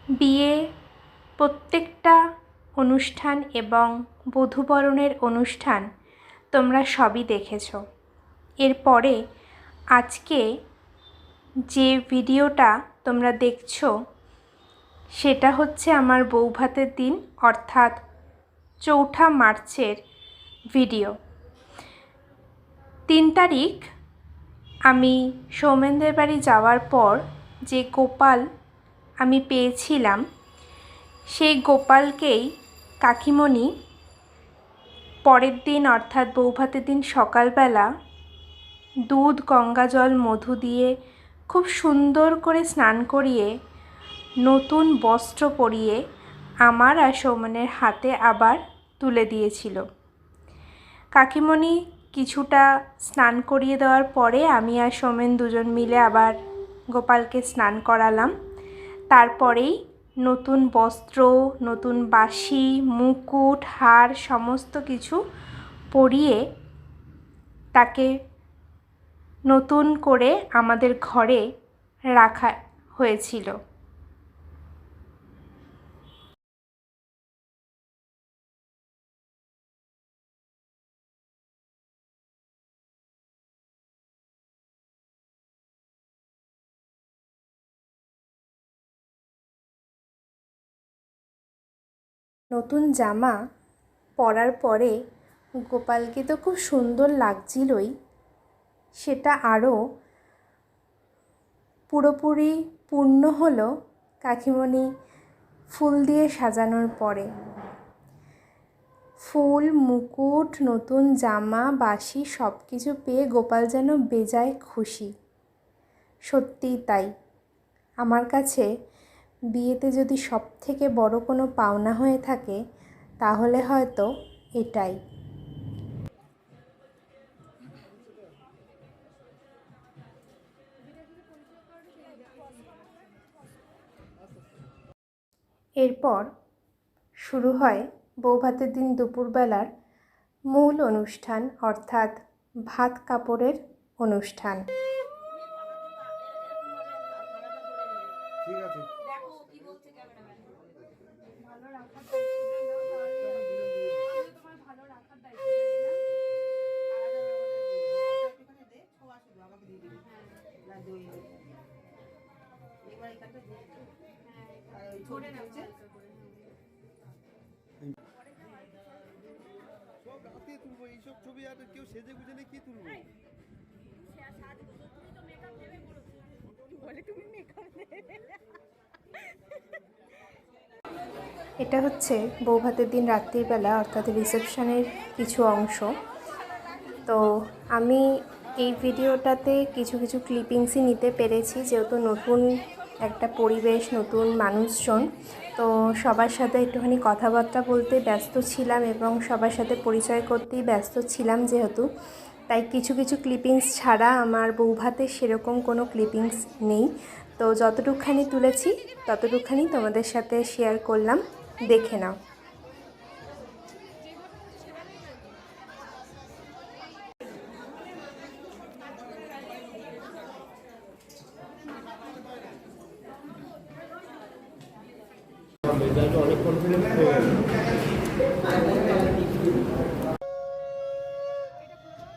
বিয়ে প্রত্যেকটা অনুষ্ঠান এবং বধূবরণের অনুষ্ঠান তোমরা সবই দেখেছো। এরপরে আজকে যে ভিডিওটা তোমরা দেখছো সেটা হচ্ছে আমার বৌভাতের দিন অর্থাৎ 4 মার্চের ভিডিও। 3 তারিখ আমি সৌমেনদের বাড়ি যাওয়ার পর যে গোপাল আমি পেয়েছিলাম সেই গোপালকেই কাকিমণি পরের দিন অর্থাৎ বৌভাতের দিন সকালবেলা দুধ গঙ্গাজল মধু দিয়ে খুব সুন্দর করে স্নান করিয়ে নতুন বস্ত্র পরিয়ে আমার আর সৌমেনের হাতে আবার তুলে দিয়েছিল। কাকিমণি কিছুটা স্নান করিয়ে দেওয়ার পরে আমি আর সৌমেন দুজন মিলে আবার গোপালকে স্নান করালাম। তারপরেই নতুন বস্ত্র, নতুন বাঁশি, মুকুট, হার সমস্ত কিছু পরিয়ে তাকে নতুন করে আমাদের ঘরে রাখা হয়েছিল। নতুন জামা পরার পরে গোপালকে তো খুব সুন্দর লাগছিলই, সেটা আরও পুরোপুরি পূর্ণ হলো কাকিমণি ফুল দিয়ে সাজানোর পরে। ফুল, মুকুট, নতুন জামা, বাঁশি সব কিছু পেয়ে গোপাল যেন বেজায় খুশি। সত্যিই তাই। আমার কাছে বিয়েতে যদি সবথেকে বড় কোনো পাওনা হয়ে থাকে তাহলে হয়তো এটাই। এরপর শুরু হয় বৌভাতের দিন দুপুরবেলার মূল অনুষ্ঠান অর্থাৎ ভাত কাপড়ের অনুষ্ঠান। এইসব ছবি আর কেউ সেজে গুজে কি তুলবো? এটা হচ্ছে বৌভাতের দিন রাত্রিবেলা অর্থাৎ রিসেপশনের কিছু অংশ। তো আমি এই ভিডিওটাতে কিছু কিছু ক্লিপিংসই নিতে পেরেছি, যেহেতু নতুন একটা পরিবেশ, নতুন মানুষজন, তো সবার সাথে একটুখানি কথাবার্তা বলতে ব্যস্ত ছিলাম এবং সবার সাথে পরিচয় করতেই ব্যস্ত ছিলাম, যেহেতু তাই কিছু কিছু ক্লিপিংস ছাড়া আমার বৌভাতে সেরকম কোনো ক্লিপিংস নেই। তো যতটুকখানি তুলেছি ততটুকখানি তোমাদের সাথে শেয়ার করলাম, দেখে নাও।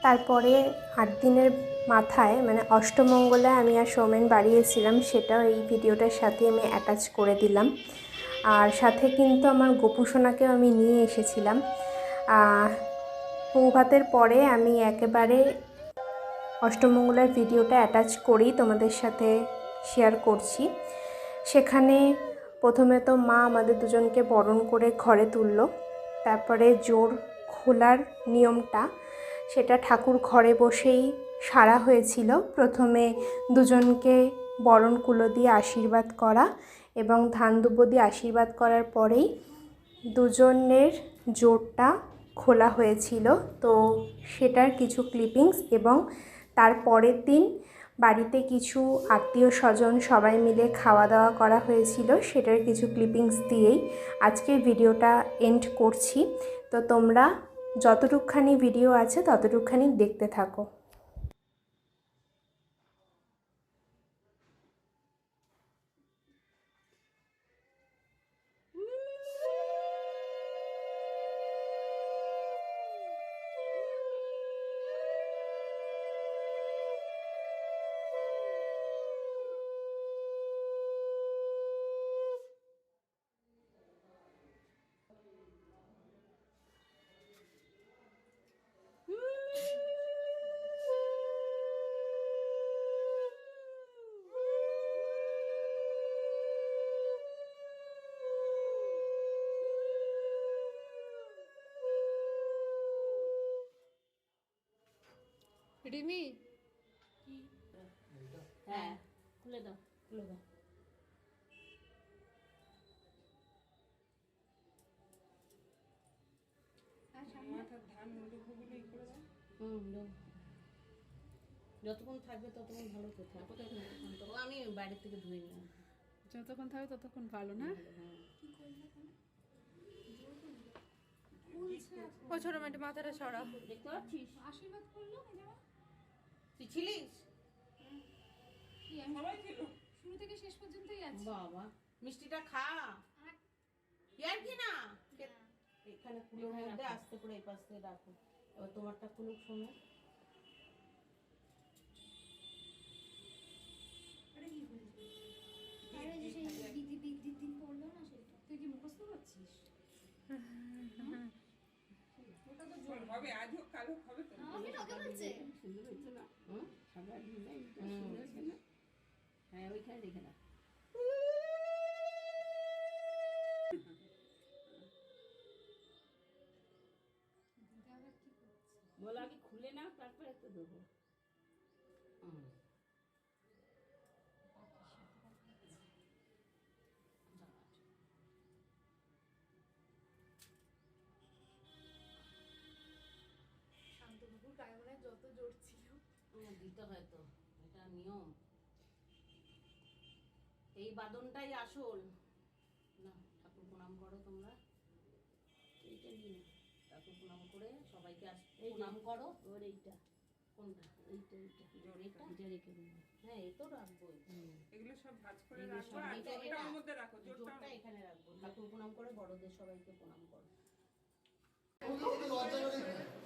তারপরে 8 দিনের মাথায় মানে অষ্টমঙ্গলে আমি আর সৌমেন বাড়ি এসেছিলাম, সেটাও এই ভিডিওটার সাথে আমি অ্যাটাচ করে দিলাম। আর সাথে কিন্তু আমার গোপুসোনাকেও আমি নিয়ে এসেছিলাম। বৌভাতের পরে আমি একেবারে অষ্টমঙ্গলার ভিডিওটা অ্যাটাচ করেই তোমাদের সাথে শেয়ার করছি। সেখানে প্রথমে তো মা আমাদের দুজনকে বরণ করে ঘরে তুললো। তারপরে জোর খোলার নিয়মটা সেটা ঠাকুর ঘরে বসেই সারা হয়েছিল। প্রথমে দুজনকে বরণ কুলো দিয়ে আশীর্বাদ করা এবং ধান দুব্বো দিয়ে আশীর্বাদ করার পরেই দুজনের জোরটা খোলা হয়েছিল। তো সেটার কিছু ক্লিপিংস এবং তার পরের দিন বাড়িতে কিছু আত্মীয় স্বজন সবাই মিলে খাওয়া দাওয়া করা হয়েছিল, সেটার কিছু ক্লিপিংস দিয়েই আজকের ভিডিওটা এন্ড করছি। তো তোমরা যতটুকখানি ভিডিও আছে ততটুকখানি দেখতে থাকো। রিমি হ্যাঁ খুলে দাও খুলে দাও দাও। যতক্ষণ থাকবে ততক্ষণ ভালো তো আমি বাইরের থেকে ধুয়ে নিই যতক্ষণ থাকবে ততক্ষণ ভালো না। ও ছোট মেয়েটা মাথাটা সরা। দেখতে পাচ্ছিস আশীর্বাদ করলো তুই ছিলিস শুরু থেকে শেষ পর্যন্তই আছে। বাবা মিষ্টিটা খা ইয়ার কি না এখানে কুলোর মধ্যে আস্তে করে এই পাশ থেকে রাখো এবার তোমারটা কুলুক শোনো আরে যে সেই দিদি পড়লো না সেটা তুই কি মুখস্থ করছিস? ওটা তো জোর হবে আজ হোক কাল হোক হবে তো আমাকে ঠকে বলছে। সুন্দর হয়েছে না সবার ডিজাইন সুন্দর হয়েছে না হ্যাঁ ওইখানে রেখে না দিদি আবার কি করছে? বলো আগে খুলে নাও তারপরে তো দেবো শান্তনুপুর গায়ে মনে হয় যত জোর ছিল। দিতে হয় তো এটা নিয়ম এই বাদনটাই আসল না ঠাকুর প্রণাম করো তোমরা এইটা নিয়ে নাও। ঠাকুর প্রণাম করে সবাইকে প্রণাম করো ওর এইটা কোনটা এইটা এইটা রেখে দেবো হ্যাঁ এই তো রাখবোই এগুলো সব ভাঁজ করে এগুলো রাখবো সব আর এটা- জোরটা ওর এটা- মধ্যে রাখো জোরটা জোরটা এখানে রাখবো ঠাকুর প্রণাম করে বড়দের সবাইকে প্রণাম করো লজ্জা করে